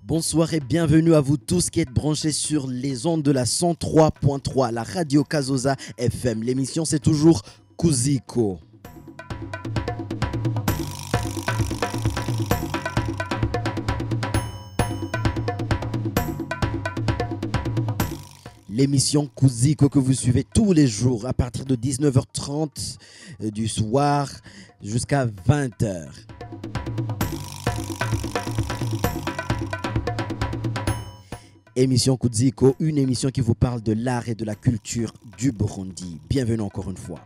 Bonsoir et bienvenue à vous tous qui êtes branchés sur les ondes de la 103.3, la radio Kazoza FM. L'émission c'est toujours Kuziko. L'émission Kuziko que vous suivez tous les jours à partir de 19h30 du soir jusqu'à 20h. Émission Kuziko, une émission qui vous parle de l'art et de la culture du Burundi. Bienvenue encore une fois.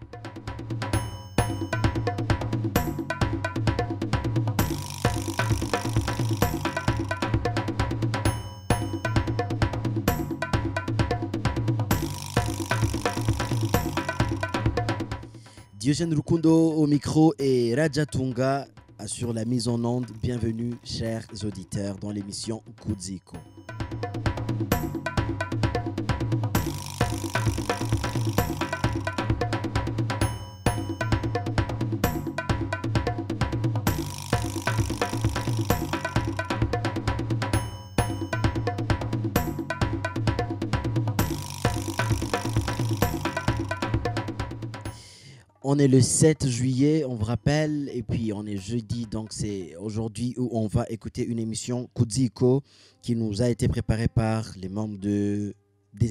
Diogène Rukundo au micro et Raja Tunga sur la mise en onde. Bienvenue, chers auditeurs, dans l'émission Kuziko. On est le 7 juillet, on vous rappelle, et puis on est jeudi, donc c'est aujourd'hui où on va écouter une émission Kuziko qui nous a été préparée par les membres des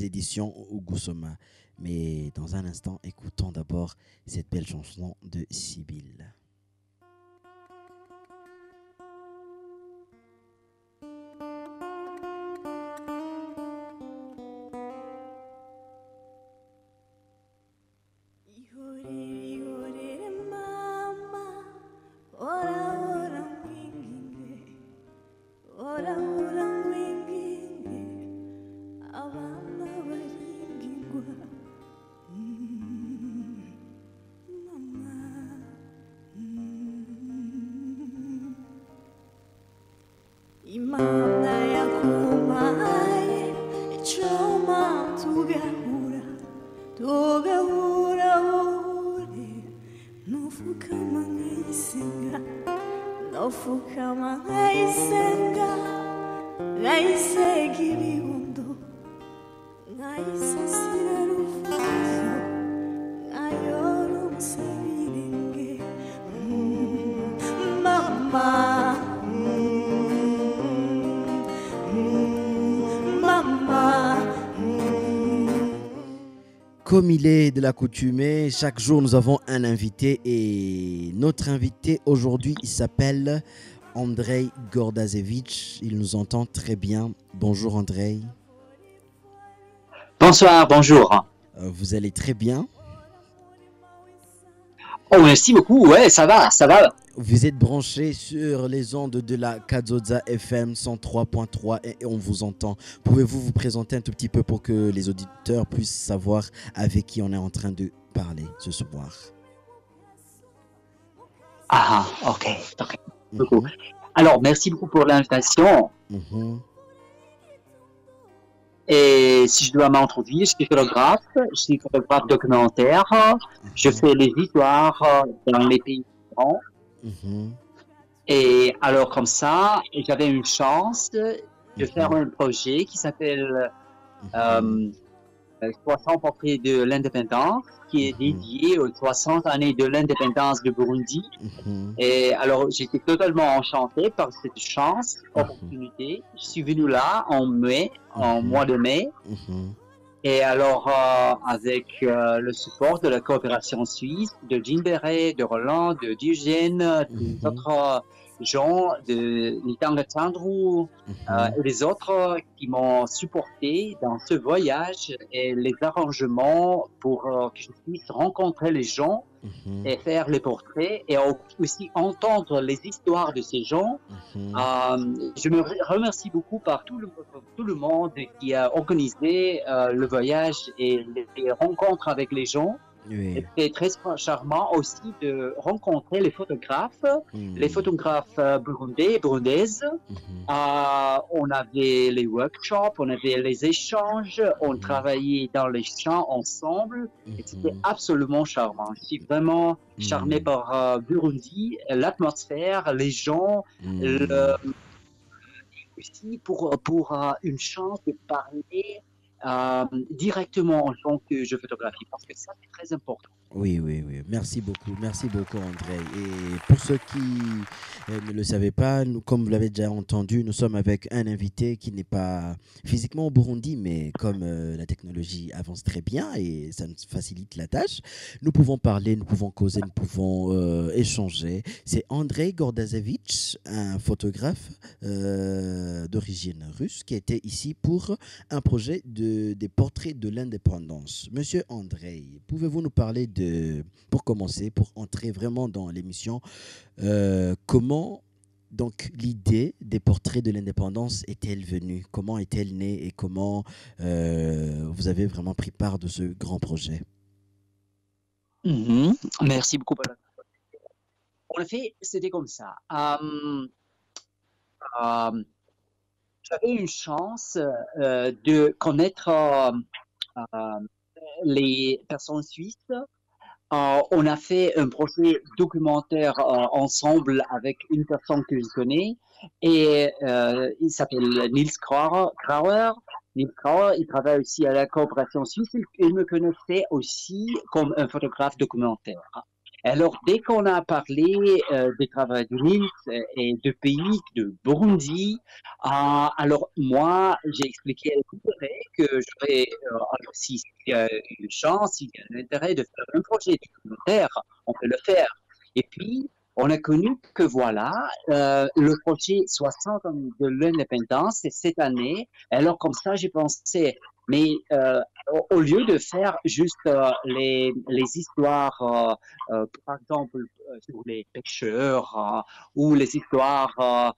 éditions Ugusoma. Mais dans un instant, écoutons d'abord cette belle chanson de Sibylle. Comme il est de l'accoutumée, chaque jour nous avons un invité et notre invité aujourd'hui il s'appelle Andrej Gordašević. Il nous entend très bien. Bonjour Andrej. Bonsoir, bonjour. Vous allez très bien? Oh, merci beaucoup. Ouais, ça va, ça va. Vous êtes branché sur les ondes de la Kazoza FM 103.3 et on vous entend. Pouvez-vous vous présenter un tout petit peu pour que les auditeurs puissent savoir avec qui on est en train de parler ce soir? Ah, ok. Alors, merci beaucoup pour l'invitation. Et si je dois m'introduire, je suis photographe documentaire. Je fais les histoires dans les pays différents. Et alors comme ça, j'avais une chance de faire un projet qui s'appelle 300 portraits de l'indépendance, qui est dédié aux 60 années de l'indépendance du Burundi. Et alors j'étais totalement enchanté par cette chance, opportunité. Je suis venu là en mois de mai. Et alors, avec le support de la coopération suisse, de Jean Beret, de Roland, de Diogène, des autres gens de Nitanga Tandru et les autres qui m'ont supporté dans ce voyage et les arrangements pour que je puisse rencontrer les gens et faire les portraits et aussi entendre les histoires de ces gens. Je me remercie beaucoup par tout le monde qui a organisé le voyage et les rencontres avec les gens. Oui. C'était très charmant aussi de rencontrer les photographes burundais et burundaises. On avait les workshops, on avait les échanges, on travaillait dans les champs ensemble. Et c'était absolument charmant. Je suis vraiment charmé par Burundi, l'atmosphère, les gens, aussi pour une chance de parler directement en tant que je photographie, parce que ça, c'est très important. Oui, oui, oui. Merci beaucoup, André. Et pour ceux qui ne le savaient pas, nous, comme vous l'avez déjà entendu, nous sommes avec un invité qui n'est pas physiquement au Burundi, mais comme la technologie avance très bien et ça nous facilite la tâche, nous pouvons parler, nous pouvons causer, nous pouvons échanger. C'est Andrei Gordazevitch, un photographe d'origine russe qui était ici pour un projet des portraits de l'indépendance. Monsieur Andrei, pouvez-vous nous parler pour commencer, pour entrer vraiment dans l'émission, comment donc l'idée des portraits de l'indépendance est-elle venue? Comment est-elle née et comment vous avez vraiment pris part de ce grand projet? Merci beaucoup. En effet, c'était comme ça. J'avais une chance de connaître les personnes suisses. On a fait un projet documentaire ensemble avec une personne que je connais et il s'appelle Nils Krauer. Nils Krauer, il travaille aussi à la coopération suisse. Il me connaissait aussi comme un photographe documentaire. Alors, dès qu'on a parlé du travail de Nils et de pays, de Burundi, alors moi, j'ai expliqué à l'intérêt que j'aurais, alors s'il y a une chance, s'il y a un intérêt de faire un projet documentaire, on peut le faire. Et puis, on a connu que voilà, le projet 60 ans de l'indépendance, c'est cette année. Alors, comme ça, j'ai pensé, mais au lieu de faire juste les histoires, par exemple, sur les pêcheurs ou les histoires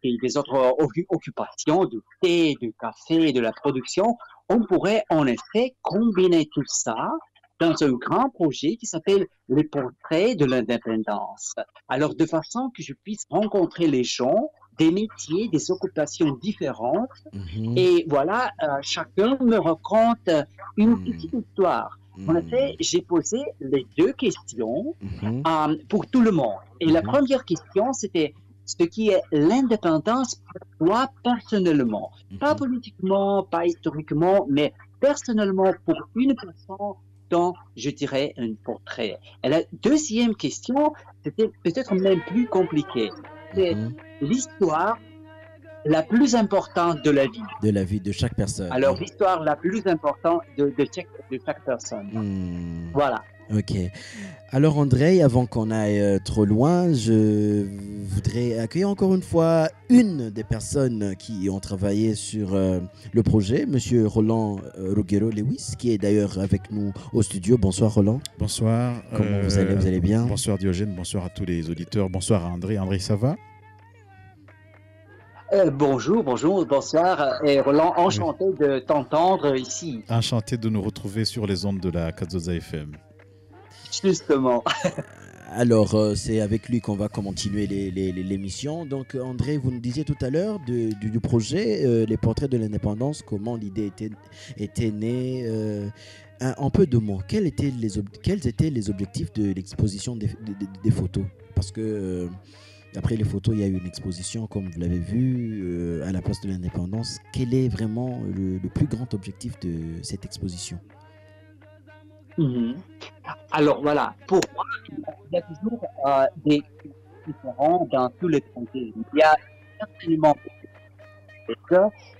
des autres occupations, du thé, du café, de la production, on pourrait en effet combiner tout ça dans un grand projet qui s'appelle les portraits de l'indépendance. Alors, de façon que je puisse rencontrer les gens des métiers, des occupations différentes. Et voilà, chacun me raconte une petite histoire. En effet, j'ai posé les deux questions pour tout le monde. Et la première question, c'était ce qui est l'indépendance pour toi personnellement. Pas politiquement, pas historiquement, mais personnellement pour une personne dont je dirais un portrait. Et la deuxième question, c'était peut-être même plus compliqué. C'est l'histoire la plus importante de la vie. De la vie de chaque personne. Alors, l'histoire la plus importante de chaque personne. Voilà. Ok. Alors, André, avant qu'on aille trop loin, je voudrais accueillir encore une fois une des personnes qui ont travaillé sur le projet, Monsieur Roland Ruggiero-Lewis, qui est d'ailleurs avec nous au studio. Bonsoir, Roland. Bonsoir. Comment vous allez? Vous allez bien? Bonsoir, Diogène. Bonsoir à tous les auditeurs. Bonsoir à André. André, ça va? Bonjour, bonsoir. Et Roland, enchanté de t'entendre ici. Enchanté de nous retrouver sur les ondes de la Kazoza FM. Justement. Alors, c'est avec lui qu'on va continuer l'émission. Donc, André, vous nous disiez tout à l'heure du projet Les Portraits de l'Indépendance, comment l'idée était née. En peu de mots, quels étaient les objectifs de l'exposition des photos? Parce que après les photos, il y a eu une exposition, comme vous l'avez vu, à la place de l'Indépendance. Quel est vraiment le plus grand objectif de cette exposition? Alors voilà, pour moi, il y a toujours des différents dans tous les projets. Il y a certainement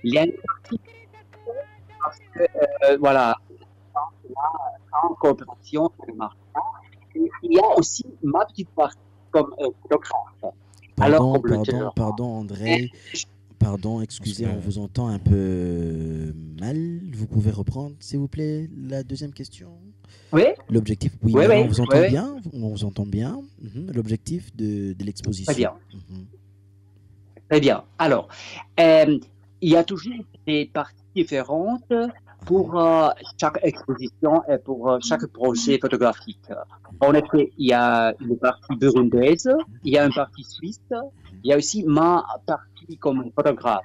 il y a une partie parce que voilà, en coopération sur le marché, il y a aussi ma petite partie comme photographe. Pardon, André. Pardon, excusez, on vous entend un peu mal. Vous pouvez reprendre, s'il vous plaît, la deuxième question? Oui. L'objectif, oui, on vous entend bien. On vous entend bien. L'objectif de l'exposition. Très bien. Très bien. Alors, il y a toujours des parties différentes pour chaque exposition et pour chaque projet photographique. En effet, il y a une partie burundaise, il y a une partie suisse, il y a aussi ma partie comme photographe.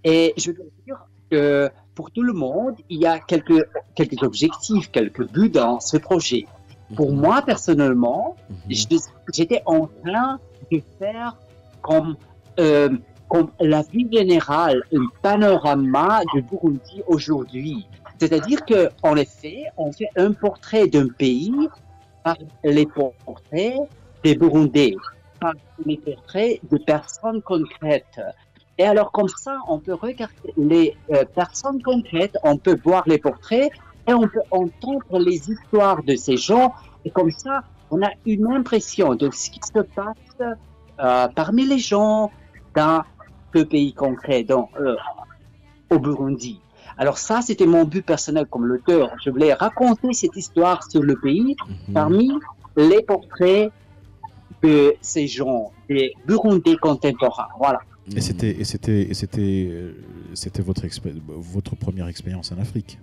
Et je veux dire que pour tout le monde, il y a quelques objectifs, quelques buts dans ce projet. Pour moi, personnellement, j'étais en train de faire comme la vue générale, un panorama du Burundi aujourd'hui. C'est-à-dire qu'en effet, on fait un portrait d'un pays par les portraits des Burundais, par les portraits de personnes concrètes. Et alors, comme ça, on peut regarder les personnes concrètes, on peut voir les portraits et on peut entendre les histoires de ces gens. Et comme ça, on a une impression de ce qui se passe parmi les gens dans ce pays concret, au Burundi. Alors ça, c'était mon but personnel comme l'auteur. Je voulais raconter cette histoire sur le pays parmi les portraits de ces gens, des Burundais contemporains. Voilà. Et c'était votre première expérience en Afrique?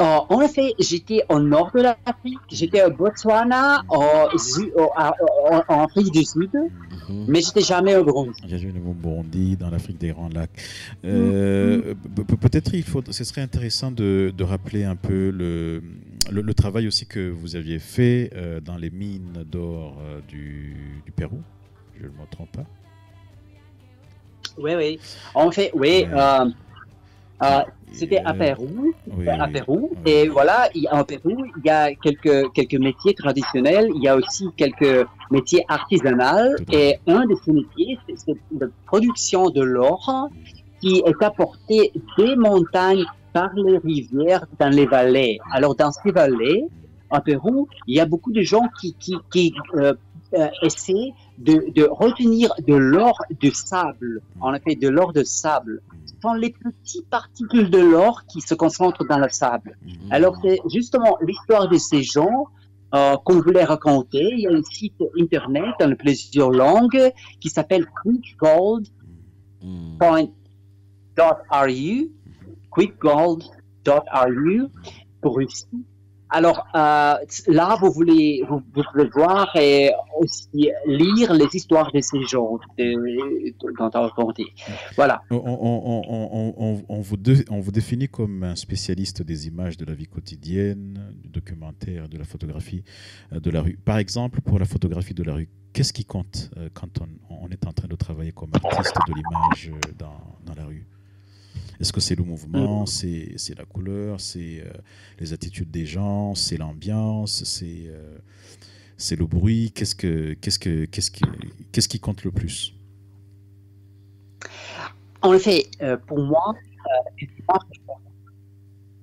En effet, j'étais au nord de l'Afrique, j'étais au Botswana, en Afrique du Sud, mais j'étais jamais au Burundi. J'ai vu le Burundi, dans l'Afrique des Grands Lacs. Peut-être ce serait intéressant de rappeler un peu le travail aussi que vous aviez fait dans les mines d'or du Pérou. Je ne me trompe pas. Oui. En fait, oui. C'était à Pérou. Et voilà, en Pérou, il y a quelques métiers traditionnels. Il y a aussi quelques métiers artisanaux. Et un de ces métiers, c'est la production de l'or qui est apporté des montagnes par les rivières dans les vallées. Alors, dans ces vallées, en Pérou, il y a beaucoup de gens qui essaient de retenir de l'or de sable. En effet, de l'or de sable. Ce sont les petites particules de l'or qui se concentrent dans le sable. Alors, c'est justement l'histoire de ces gens qu'on voulait raconter. Il y a un site internet dans plusieurs langues qui s'appelle quickgold.ru pour Russie. Alors là, vous pouvez voir et aussi lire les histoires de ces gens dont on a raconté. Voilà. On vous définit comme un spécialiste des images de la vie quotidienne, du documentaire, de la photographie de la rue. Par exemple, pour la photographie de la rue, qu'est-ce qui compte quand on est en train de travailler comme artiste de l'image dans la rue? Est-ce que c'est le mouvement, c'est la couleur, c'est les attitudes des gens, c'est l'ambiance, c'est le bruit? Qu'est-ce qui compte le plus? En effet, pour moi, les images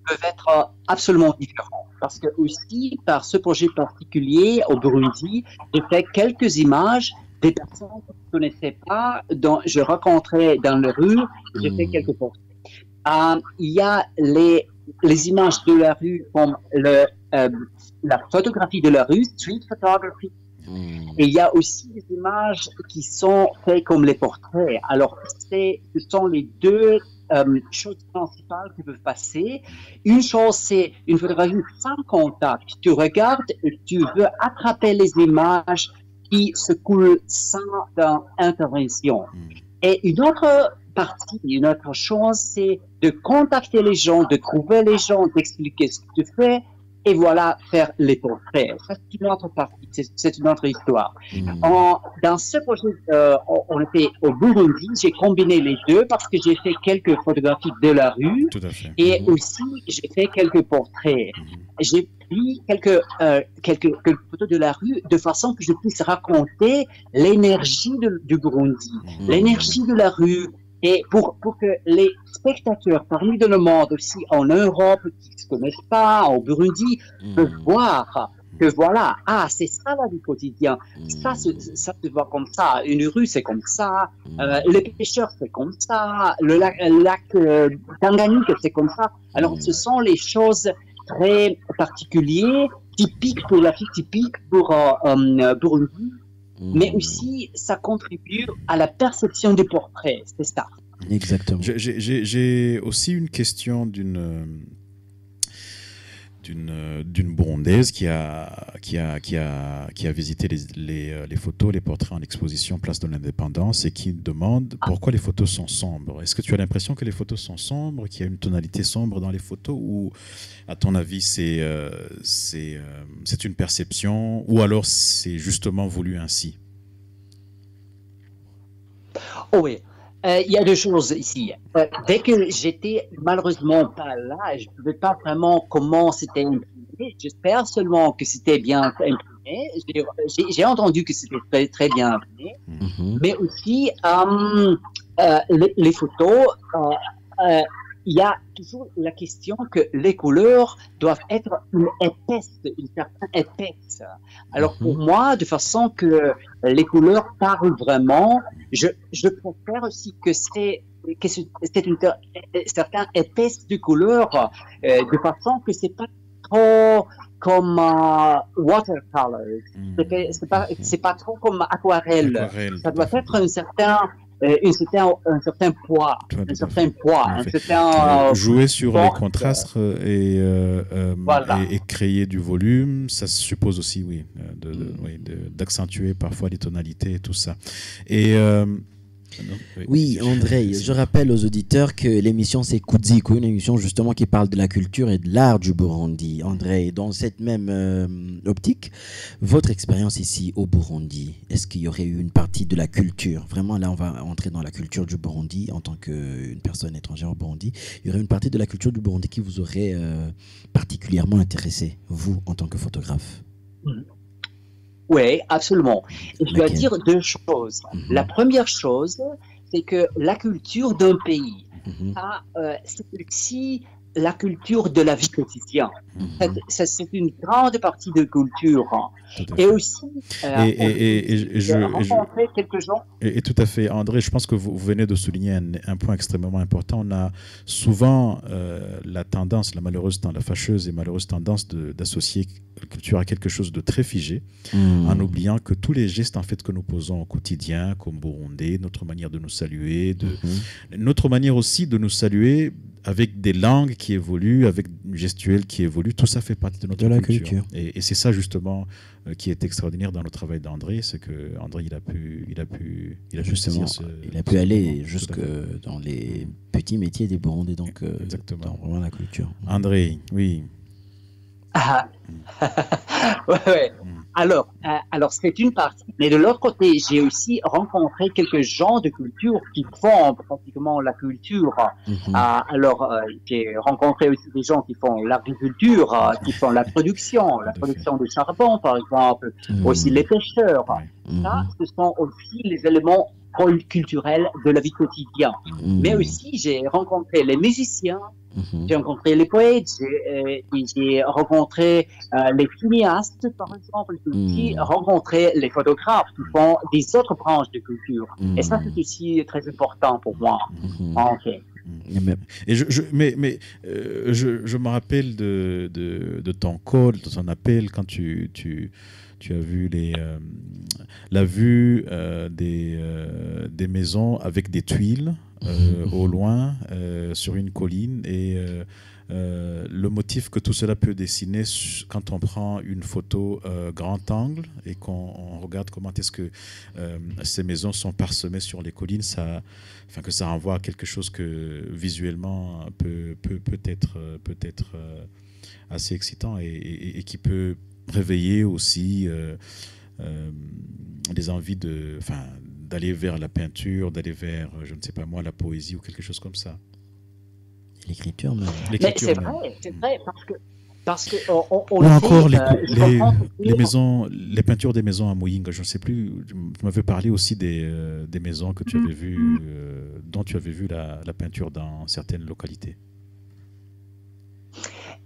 peuvent être absolument différentes. Parce que aussi, par ce projet particulier au Burundi, j'ai fait quelques images des personnes que je ne connaissais pas, dont je rencontrais dans la rue, j'ai fait quelques portraits. Il y a les images de la rue comme la photographie de la rue, street photography. Et il y a aussi des images qui sont faites comme les portraits. Alors, ce sont les deux choses principales qui peuvent passer. Une chose, c'est une photographie sans contact. Tu regardes, tu veux attraper les images qui se coulent sans intervention. Et une autre chose, c'est de contacter les gens, de trouver les gens, d'expliquer ce que tu fais, et voilà, faire les portraits. C'est une autre partie, c'est une autre histoire. Dans ce projet, on était au Burundi, j'ai combiné les deux parce que j'ai fait quelques photographies de la rue, et aussi j'ai fait quelques portraits. J'ai pris quelques photos de la rue de façon que je puisse raconter l'énergie du Burundi, l'énergie de la rue. Et pour que les spectateurs parmi le monde, aussi en Europe, qui ne se connaissent pas, au Burundi, peuvent voir que voilà, c'est ça la vie quotidienne. Ça se voit comme ça. Une rue, c'est comme ça. Les pêcheurs, c'est comme ça. Le lac Tanganyika, c'est comme ça. Alors, ce sont les choses très particulières, typiques pour l'Afrique, typiques pour Burundi. Mais aussi, ça contribue à la perception du portrait. C'est ça. Exactement. J'ai aussi une question d'une Burundaise qui a visité les photos, les portraits en exposition Place de l'Indépendance et qui demande pourquoi les photos sont sombres. Est-ce que tu as l'impression que les photos sont sombres, qu'il y a une tonalité sombre dans les photos, ou à ton avis c'est une perception, ou alors c'est justement voulu ainsi? Oh oui, il y a deux choses ici. Dès que j'étais malheureusement pas là, je ne savais pas vraiment comment c'était imprimé. J'espère seulement que c'était bien imprimé. J'ai entendu que c'était très, très bien imprimé. Mais aussi, les photos, il y a toujours la question que les couleurs doivent être une certaine épaisse. Alors pour moi, de façon que les couleurs parlent vraiment, je préfère aussi que c'est une certaine épaisse de couleur, de façon que c'est pas trop comme watercolor. C'est pas trop comme aquarelle. Ça doit être un certain poids, jouer sur les contrastes et créer du volume, ça suppose aussi, oui, d'accentuer parfois les tonalités et tout ça. Et oui, André, je rappelle aux auditeurs que l'émission c'est Kudziko, une émission justement qui parle de la culture et de l'art du Burundi. André, dans cette même optique, votre expérience ici au Burundi, est-ce qu'il y aurait eu une partie de la culture? Vraiment, là, on va entrer dans la culture du Burundi en tant qu'une personne étrangère au Burundi. Il y aurait une partie de la culture du Burundi qui vous aurait particulièrement intéressé, vous, en tant que photographe? Oui, absolument. Et je dois dire deux choses. La première chose, c'est que la culture d'un pays, c'est aussi la culture de la vie quotidienne. C'est une grande partie de culture. Et aussi, j'ai rencontré quelques gens. Et tout à fait, André, je pense que vous venez de souligner un point extrêmement important. On a souvent la fâcheuse et malheureuse tendance d'associer la culture à quelque chose de très figé, en oubliant que tous les gestes en fait que nous posons au quotidien, comme Burundais, notre manière de nous saluer, notre manière aussi de nous saluer avec des langues qui évoluent, avec une gestuelle qui évolue, tout ça fait partie de notre culture. Et c'est ça justement qui est extraordinaire dans le travail d'André, c'est que André il a pu aller jusque dans les petits métiers des Burundais, donc dans vraiment la culture. André, oui. Ouais. Alors c'est une partie. Mais de l'autre côté, j'ai aussi rencontré quelques gens de culture qui font pratiquement la culture. J'ai rencontré aussi des gens qui font l'agriculture, qui font la production de charbon, par exemple, aussi les pêcheurs. Ça, ce sont aussi les éléments culturels de la vie quotidienne. Mais aussi, j'ai rencontré les musiciens, j'ai rencontré les poètes, j'ai rencontré les cinéastes, par exemple, j'ai aussi rencontré les photographes qui font des autres branches de culture. Et ça, c'est aussi très important pour moi. Et je me rappelle de ton call, de ton appel, quand tu as vu la vue des maisons avec des tuiles au loin sur une colline, et le motif que tout cela peut dessiner quand on prend une photo grand angle et qu'on regarde comment est-ce que ces maisons sont parsemées sur les collines, que ça renvoie à quelque chose que visuellement peut être assez excitant et qui peut réveiller aussi des envies d'aller vers la peinture, d'aller vers, je ne sais pas moi, la poésie ou quelque chose comme ça. L'écriture même. Mais c'est vrai, parce que ou encore les peintures des maisons à Muyinga, je ne sais plus, tu m'avais parlé aussi des maisons que tu avais vues, dont tu avais vu la peinture dans certaines localités.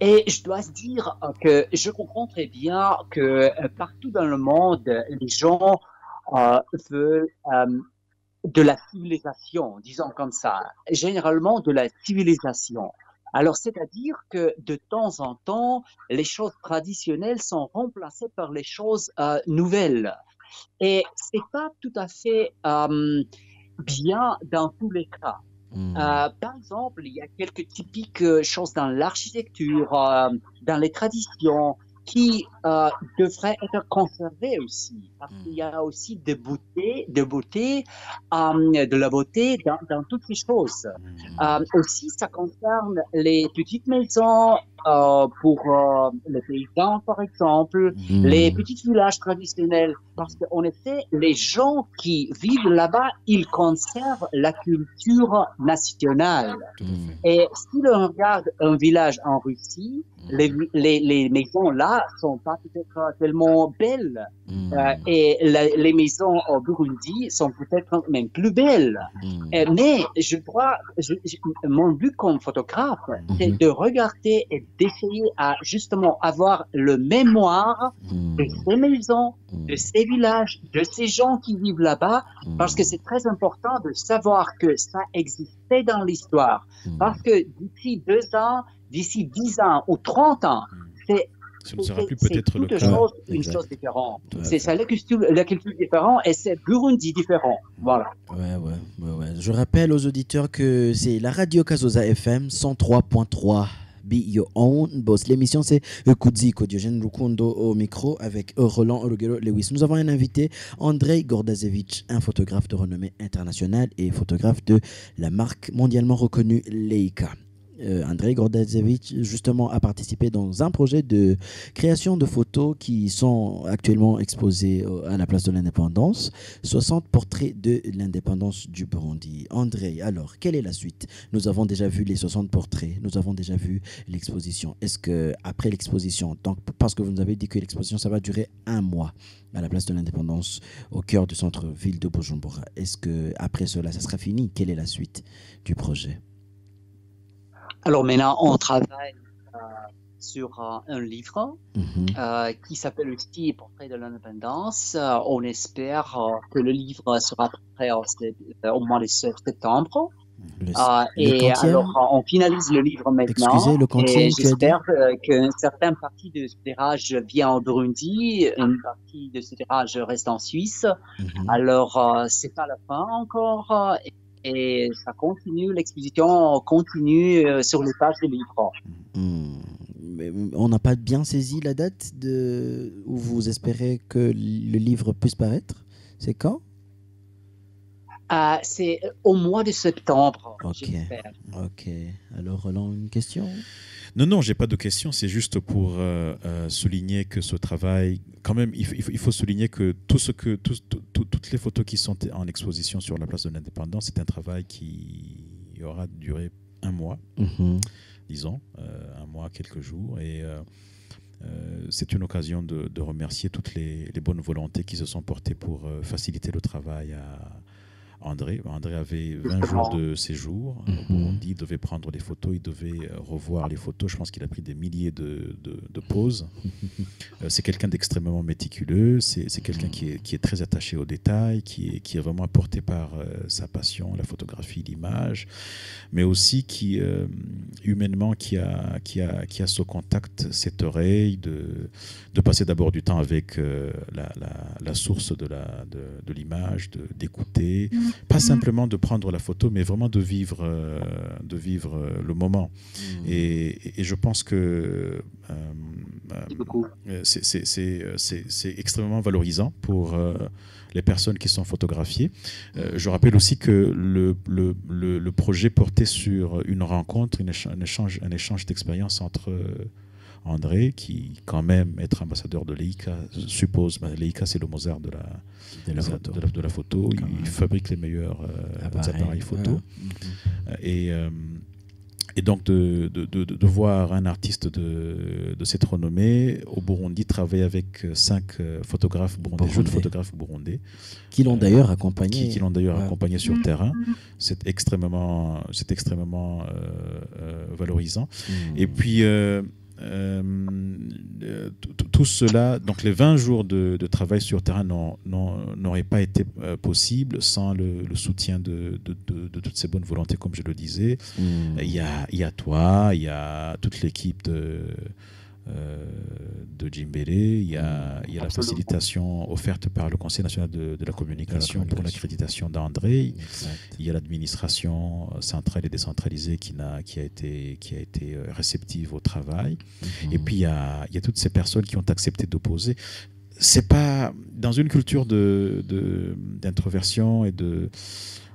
Et je dois dire que je comprends très bien que partout dans le monde, les gens veulent de la civilisation, disons comme ça, généralement de la civilisation. Alors, c'est-à-dire que de temps en temps, les choses traditionnelles sont remplacées par les choses nouvelles. Et c'est pas tout à fait bien dans tous les cas. Par exemple, il y a quelques typiques choses dans l'architecture, dans les traditions, qui devraient être conservées aussi, parce qu'il y a aussi de la beauté dans toutes ces choses. Aussi, ça concerne les petites maisons pour les paysans, par exemple, les petits villages traditionnels, parce qu'en effet, les gens qui vivent là-bas, ils conservent la culture nationale. Et si l'on regarde un village en Russie, les maisons là sont pas peut-être tellement belles. Et les maisons au Burundi sont peut-être même plus belles. Mais mon but comme photographe, c'est de regarder et d'essayer à justement avoir le mémoire de ces maisons, de ces villages, de ces gens qui vivent là-bas, parce que c'est très important de savoir que ça existait dans l'histoire. Parce que d'ici 2 ans, d'ici 10 ans ou 30 ans, ce ne sera plus peut-être le cas. Une chose différente. C'est ça, la culture différente et c'est Burundi différent. Voilà. Ouais. Je rappelle aux auditeurs que c'est la radio Kazoza FM 103.3. Be Your Own Boss. L'émission, c'est Kudziko, Diogène Rukundo au micro avec Roland Olugero Lewis. Nous avons un invité, Andrei Gordazevich, un photographe de renommée internationale et photographe de la marque mondialement reconnue Leica. Andrei Gordazevich, justement, a participé dans un projet de création de photos qui sont actuellement exposés à la place de l'Indépendance. 60 portraits de l'indépendance du Burundi. Andrei, alors, quelle est la suite? Nous avons déjà vu les 60 portraits, nous avons déjà vu l'exposition. Est-ce qu'après l'exposition, parce que vous nous avez dit que l'exposition, ça va durer 1 mois à la place de l'Indépendance, au cœur du centre-ville de Bujumbura, est-ce qu'après cela, ça sera fini? Quelle est la suite du projet? Alors maintenant, on travaille sur un livre qui s'appelle aussi Portrait de l'indépendance. On espère que le livre sera prêt au mois de septembre. Et alors, on finalise le livre maintenant. Excusez, le quantième, et j'espère qu'une certaine partie de ce tirage vient au Burundi, une partie de ce tirage reste en Suisse. Alors, c'est pas la fin encore. Et ça continue, l'exposition continue sur les pages du livre. Mais on n'a pas bien saisi la date où vous espérez que le livre puisse paraître? C'est quand? C'est au mois de septembre. Ok. Alors, Roland, une question? Non, j'ai pas de question. C'est juste pour souligner que ce travail, quand même, il faut souligner que toutes les photos qui sont en exposition sur la place de l'Indépendance, c'est un travail qui aura duré 1 mois, disons, 1 mois, quelques jours. Et c'est une occasion de remercier toutes les bonnes volontés qui se sont portées pour faciliter le travail à André. André avait 20 jours de séjour au Burundi, il devait prendre les photos, il devait revoir les photos. Je pense qu'il a pris des milliers de pauses. C'est quelqu'un d'extrêmement méticuleux, c'est quelqu'un qui est très attaché aux détails, qui est vraiment apporté par sa passion, la photographie, l'image, mais aussi qui, humainement, qui a ce contact, cette oreille, de passer d'abord du temps avec la source de l'image, d'écouter. Pas simplement de prendre la photo, mais vraiment de vivre le moment. Et je pense que c'est extrêmement valorisant pour les personnes qui sont photographiées. Je rappelle aussi que le projet portait sur une rencontre, un échange d'expériences entre André, qui quand même être ambassadeur de Leica suppose, Leica c'est le Mozart de la photo, il fabrique les meilleurs appareils photo. Et donc de voir un artiste de cette renommée au Burundi travailler avec 5 photographes burundais, jeunes photographes burundais, qui l'ont d'ailleurs accompagné, accompagné sur terrain. C'est extrêmement valorisant. Et puis tout cela, donc les 20 jours de travail sur terrain n'auraient pas été possibles sans le soutien de toutes ces bonnes volontés, comme je le disais. Il y a toi, il y a toute l'équipe de Djimbélé, il y a la facilitation offerte par le Conseil national de la communication pour l'accréditation d'André. Il y a l'administration centrale et décentralisée qui a été réceptive au travail. Et puis il y a toutes ces personnes qui ont accepté d'opposer. C'est pas dans une culture d'introversion et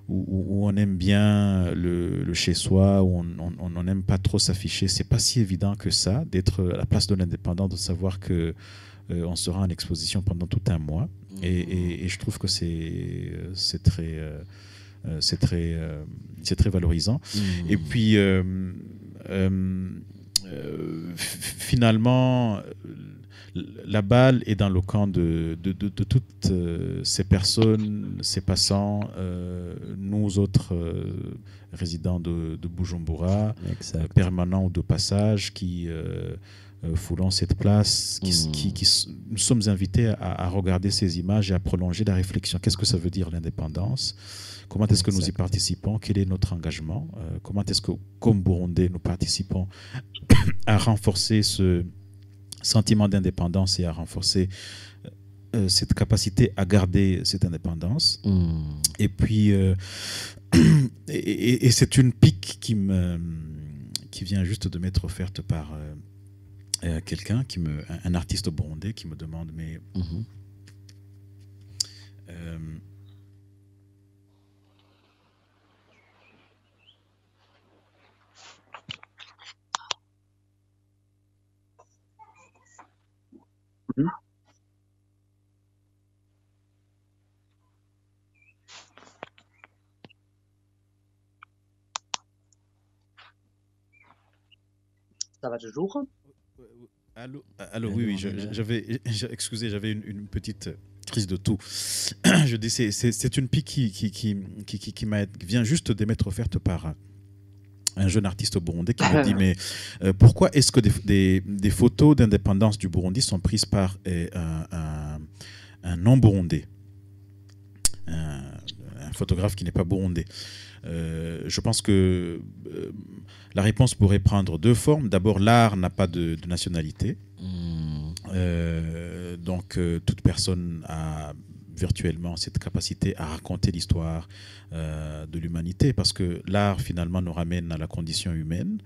où on aime bien le chez-soi, où on n'aime pas trop s'afficher. C'est pas si évident que ça, d'être à la place de l'indépendant, de savoir que on sera en exposition pendant tout un mois. Et je trouve que c'est très valorisant. Et puis, finalement, la balle est dans le camp de toutes ces personnes, ces passants, nous autres résidents de Bujumbura, permanents ou de passage, qui foulons cette place, nous sommes invités à regarder ces images et à prolonger la réflexion. Qu'est-ce que ça veut dire l'indépendance ? Comment est-ce que nous y participons ? Quel est notre engagement ? Comment est-ce que, comme Burundais, nous participons à renforcer ce sentiment d'indépendance et à renforcer cette capacité à garder cette indépendance. Et puis, et c'est une pique qui vient juste de m'être offerte par quelqu'un, un artiste burundais qui me demande, mais ça va toujours? Allô, oui, excusez, j'avais une petite crise de toux. Je dis, c'est une pique qui vient juste de m'être offerte par un jeune artiste burundais qui me dit, mais pourquoi est-ce que des photos d'indépendance du Burundi sont prises par un non-burundais, un photographe qui n'est pas burundais? Je pense que la réponse pourrait prendre deux formes. D'abord, l'art n'a pas de nationalité. Donc, toute personne a virtuellement cette capacité à raconter l'histoire de l'humanité, parce que l'art, finalement, nous ramène à la condition humaine.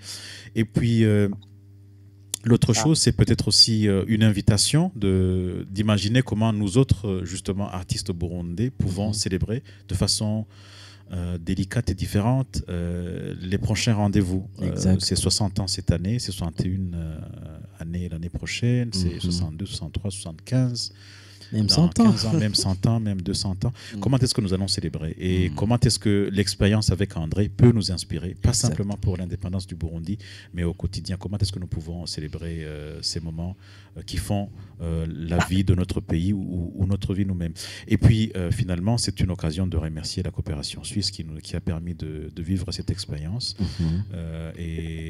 Et puis, l'autre chose, c'est peut-être aussi une invitation d'imaginer comment nous autres, justement, artistes burundais, pouvons célébrer de façon délicate et différente les prochains rendez-vous. C'est 60 ans cette année, c'est 61 années l'année prochaine, c'est 62, 63, 75. Même 100 ans. 15 ans, même 100 ans, même 200 ans. Comment est-ce que nous allons célébrer? Et comment est-ce que l'expérience avec André peut nous inspirer, pas simplement pour l'indépendance du Burundi, mais au quotidien? Comment est-ce que nous pouvons célébrer ces moments qui font la vie de notre pays ou notre vie nous-mêmes? Et puis, finalement, c'est une occasion de remercier la coopération suisse qui a permis de vivre cette expérience. Et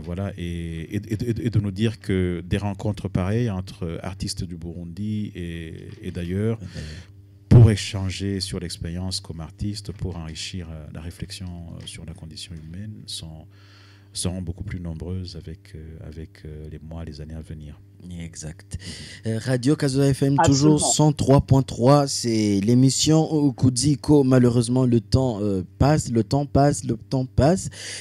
voilà, et de nous dire que des rencontres pareilles entre artistes du Burundi et d'ailleurs, pour échanger sur l'expérience comme artiste, pour enrichir la réflexion sur la condition humaine, seront beaucoup plus nombreuses avec les mois, les années à venir. Exact. Radio Kazoa FM, toujours 103.3, c'est l'émission Kudiko. Malheureusement, le temps passe,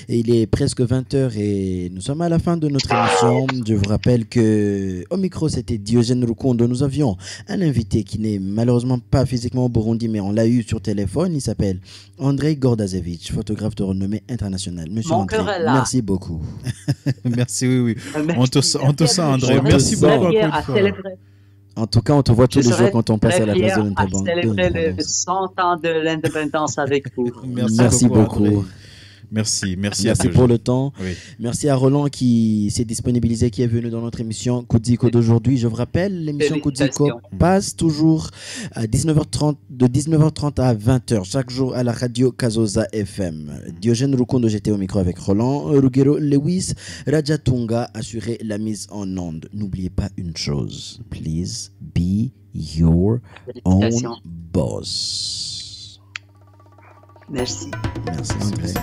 et il est presque 20h et nous sommes à la fin de notre émission. Je vous rappelle que au micro, c'était Diogène Rukundo. Nous avions un invité qui n'est malheureusement pas physiquement au Burundi, mais on l'a eu sur téléphone. Il s'appelle Andrei Gordazevich, photographe de renommée internationale. Monsieur André, merci beaucoup. Merci, oui. On te sent, André. Merci beaucoup. En tout cas, on te voit tous les jours quand on passe à la place de l'indépendance. Célébrer les 100 ans de l'indépendance avec vous. Merci beaucoup. Merci Merci à pour le temps. Oui. Merci à Roland qui s'est disponibilisé, qui est venu dans notre émission Kudziko d'aujourd'hui. Je vous rappelle, l'émission Kudziko passe toujours à 19h30, de 19h30 à 20h, chaque jour à la radio Kazoza FM. Diogène Rukondo, j'étais au micro avec Roland. Rugero Lewis, Rajatunga assurait la mise en onde. N'oubliez pas une chose, please be your own boss. Merci. Merci.